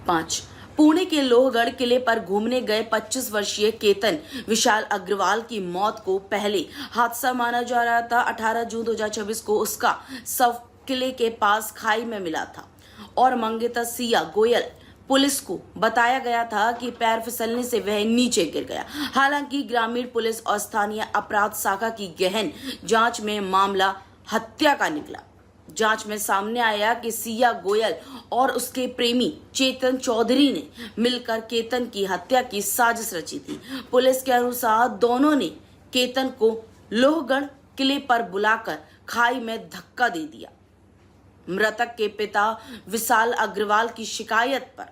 5। पुणे के लोहगढ़ किले पर घूमने गए 25 वर्षीय केतन विशाल अग्रवाल की मौत को पहले हादसा माना जा रहा था। 18 जून 2024 को उसका शव किले के पास खाई में मिला था और मंगेतर सिया गोयल पुलिस को बताया गया था कि पैर फिसलने से वह नीचे गिर गया। हालांकि ग्रामीण पुलिस और स्थानीय अपराध शाखा की गहन जांच में मामला हत्या का निकला। जांच में सामने आया कि सिया गोयल और उसके प्रेमी चेतन चौधरी ने मिलकर केतन की हत्या की साजिश रची थी। पुलिस के अनुसार दोनों ने केतन को लोहगढ़ किले पर बुलाकर खाई में धक्का दे दिया। मृतक के पिता विशाल अग्रवाल की शिकायत पर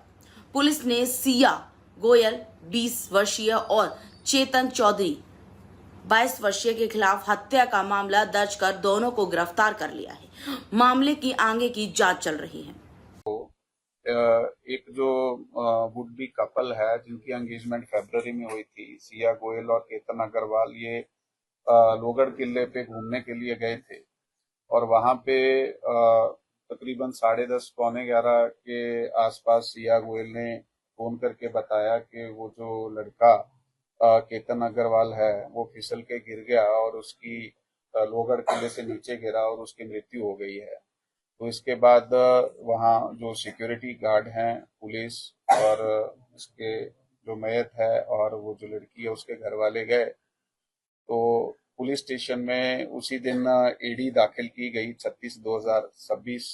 पुलिस ने सिया गोयल 20 वर्षीय और चेतन चौधरी 22 वर्षीय के खिलाफ हत्या का मामला दर्ज कर दोनों को गिरफ्तार कर लिया है। मामले की आगे की जांच चल रही है। एक जो वुड बी कपल है जिनकी एंगेजमेंट फरवरी में हुई थी, सिया गोयल और केतन अग्रवाल, ये लोहगढ़ किले पे घूमने के लिए गए थे और वहां पे तकरीबन 10:30 पौने 11 के आसपास सिया गोयल ने फोन करके बताया कि वो जो लड़का केतन अग्रवाल है वो फिसल के गिर गया और उसकी लोहगढ़ किले से नीचे गिरा और उसकी मृत्यु हो गई है। तो इसके बाद वहाँ जो सिक्योरिटी गार्ड हैं, पुलिस और उसके जो मयत है और वो जो लड़की है उसके घर वाले गए। तो पुलिस स्टेशन में उसी दिन ईडी दाखिल की गई 36/2026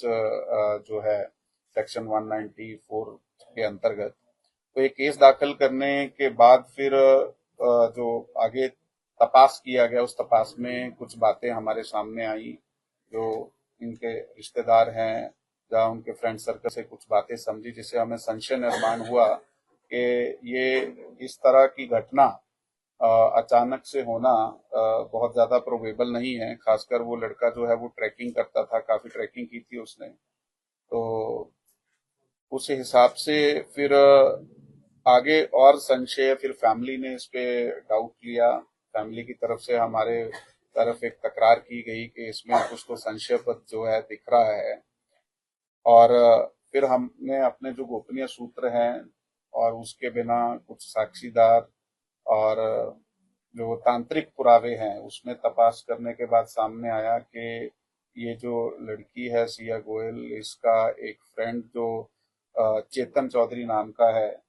जो है सेक्शन 194 के अंतर्गत। तो एक केस दाखिल करने के बाद फिर जो आगे तपास किया गया, उस तपास में कुछ बातें हमारे सामने आई। जो इनके रिश्तेदार हैं या उनके फ्रेंड सर्कल से कुछ बातें समझी, जिससे हमें संशय निर्माण हुआ कि ये इस तरह की घटना अचानक से होना बहुत ज्यादा प्रोबेबल नहीं है। खासकर वो लड़का जो है वो ट्रैकिंग करता था, काफी ट्रैकिंग की थी उसने। तो उस हिसाब से फिर आगे और संशय, फिर फैमिली ने इस पे डाउट लिया। फैमिली की तरफ से हमारे तरफ एक तकरार की गई कि इसमें कुछ तो संशयपद जो है दिख रहा है। और फिर हमने अपने जो गोपनीय सूत्र हैं और उसके बिना कुछ साक्षीदार और जो तांत्रिक पुरावे हैं उसमें तपास करने के बाद सामने आया कि ये जो लड़की है सिया गोयल, इसका एक फ्रेंड जो चेतन चौधरी नाम का है,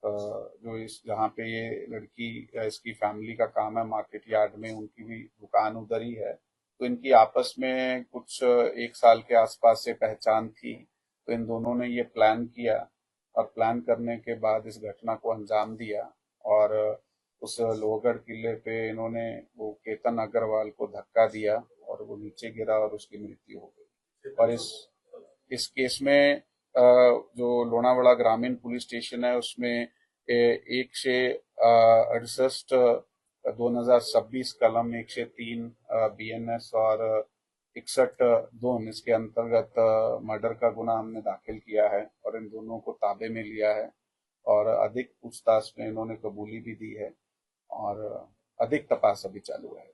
जो इस जहाँ पे ये लड़की या इसकी फैमिली का काम है मार्केट यार्ड में, उनकी भी दुकान उधर ही है। तो इनकी आपस में कुछ 1 साल के आसपास से पहचान थी। तो इन दोनों ने ये प्लान किया और प्लान करने के बाद इस घटना को अंजाम दिया और उस लोहगढ़ किले पे इन्होंने वो केतन अग्रवाल को धक्का दिया और वो नीचे गिरा और उसकी मृत्यु हो गई। और इस केस में जो लोनावाड़ा ग्रामीण पुलिस स्टेशन है उसमें 168 2026 कलम 103 BNS और 61(2) इसके अंतर्गत मर्डर का गुना हमने दाखिल किया है और इन दोनों को ताबे में लिया है और अधिक पूछताछ में इन्होंने कबूली भी दी है और अधिक तपास अभी चालू है।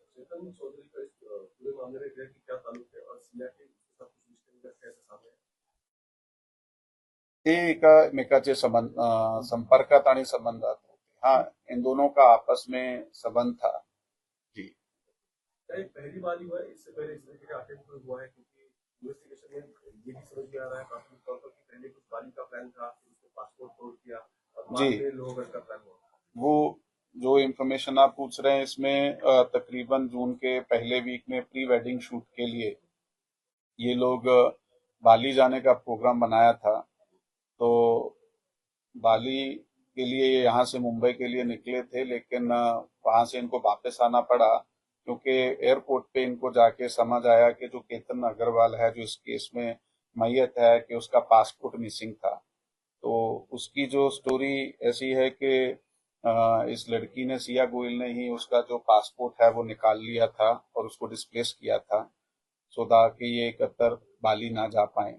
ते एकमेकाचे संपर्कात आणि संबंधात होते। हाँ, इन दोनों का आपस में संबंध था जी। पहली बार ही हुआ है, इससे पहले इस तरीके का अटेम्प्ट हुआ है? क्योंकि इन्वेस्टिगेशन में ये भी समझ में आ रहा है प्राथमिक तौर पर कि पहले कुछ बाली का प्लान था, फिर उसको पासपोर्ट तोड़ दिया और बाद में लोहगढ़ का प्लान हुआ। वो जो इन्फॉर्मेशन आप पूछ रहे हैं इसमें तकरीबन जून के पहले वीक में प्री वेडिंग शूट के लिए ये लोग बाली जाने का प्रोग्राम बनाया था। तो बाली के लिए यहाँ से मुंबई के लिए निकले थे, लेकिन वहां से इनको वापस आना पड़ा क्योंकि एयरपोर्ट पे इनको जाके समझ आया कि जो केतन अग्रवाल है जो इस केस में मैयत है कि उसका पासपोर्ट मिसिंग था। तो उसकी जो स्टोरी ऐसी है कि इस लड़की ने, सिया गोयल ने ही उसका जो पासपोर्ट है वो निकाल लिया था और उसको डिस्प्लेस किया था सो कि ये कतर बाली ना जा पाए।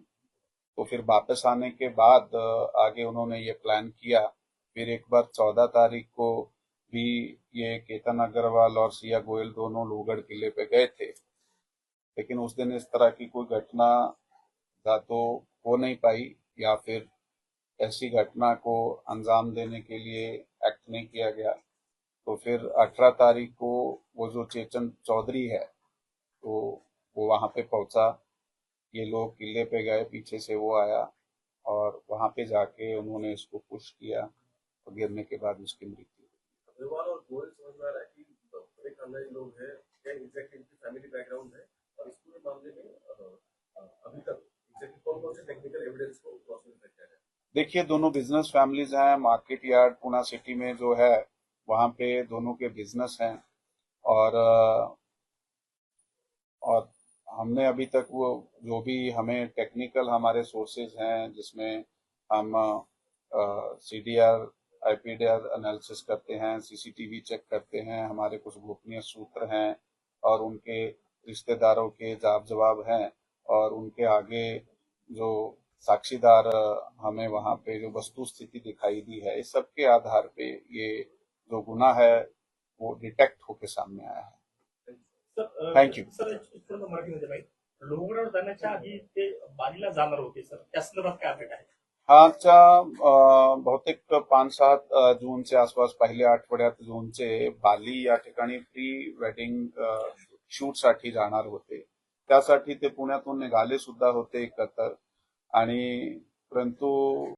तो फिर वापस आने के बाद आगे उन्होंने ये प्लान किया। फिर एक बार 14 तारीख को भी ये केतन अग्रवाल और सिया गोयल दोनों लोहगढ़ किले पे गए थे, लेकिन उस दिन इस तरह की कोई घटना या तो हो नहीं पाई या फिर ऐसी घटना को अंजाम देने के लिए एक्ट नहीं किया गया। तो फिर 18 तारीख को वो जो चेतन चौधरी है तो वो वहां पे पहुंचा। ये लोग किले पे गए, पीछे से वो आया और वहां पे जाके उन्होंने इसको पुश किया और गिरने के बाद उसकी मृत्यु हुई। अग्रवाल और गोयल समझ में आ रहा है कि बड़े खानदानी लोग हैं, क्या एग्जैक्टली इनकी फैमिली बैकग्राउंड है और इस पूरे मामले में अभी तक एग्जैक्टली कौन कौन से टेक्निकल एविडेंस को क्रॉस वेरीफाई किया है? देखिए, दोनों बिजनेस फैमिलीज हैं। मार्केट यार्ड पुणे सिटी में जो है वहां पे दोनों के बिजनेस हैं और और हमने अभी तक वो जो भी हमें टेक्निकल हमारे सोर्सेज हैं जिसमें हम सीडीआर आईपीडीआर एनालिसिस करते हैं, सीसीटीवी चेक करते हैं, हमारे कुछ गोपनीय सूत्र हैं और उनके रिश्तेदारों के जवाब हैं और उनके आगे जो साक्षीदार हमें वहां पे जो वस्तु स्थिति दिखाई दी है, इस सब के आधार पे ये जो गुना है वो डिटेक्ट होके सामने आया है। Thank you. सर थोडं मराठीमध्ये माहिती लोहगडावर जाण्याच्या आधी ते बालीला जाणार होते सर, त्या संदर्भात काय अपडेट आहे? बहुतेक 5-7 जूनच्या आसपास पहिल्या आठवड्यात जूनचे बाली या ठिकाणी प्री वेडिंग शूटसाठी जाणार होते। त्यासाठी ते पुण्यातून निघाले सुद्धा होते एकतर आणि परंतु